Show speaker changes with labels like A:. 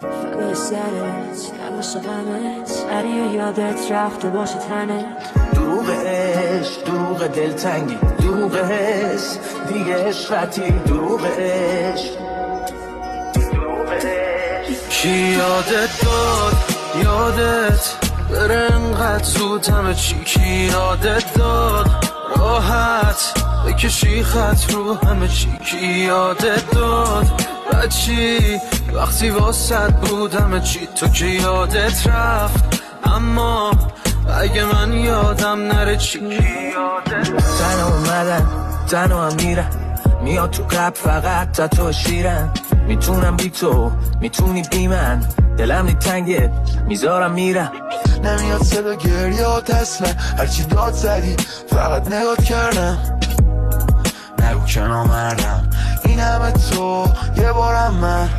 A: فدای سرت نباشه غمت علی یادت رفته باشه تنت
B: دروغ عشق دروغ دلتنگی دروغ حس دیگه عشقتی دروغ عشق کی یادت داد یادت بره انقدر زود همه چی کی یادت داد راحت بکشی خط رو همه چی کی یادت داد بچی وقتی واسد بود همه چی تو که یادت رفت اما اگه من یادم نره چی کی یادت تنها اومدن تنها هم میرن میاد تو قلب فقط تا تو شیرن میتونم بی تو میتونی بی من دلم نی تنگه میذارم میرم
C: نمیاد صدا گریات اصلا هرچی داد زدی فقط نگات کردم نگو که نامردم این همه تو یه بارم من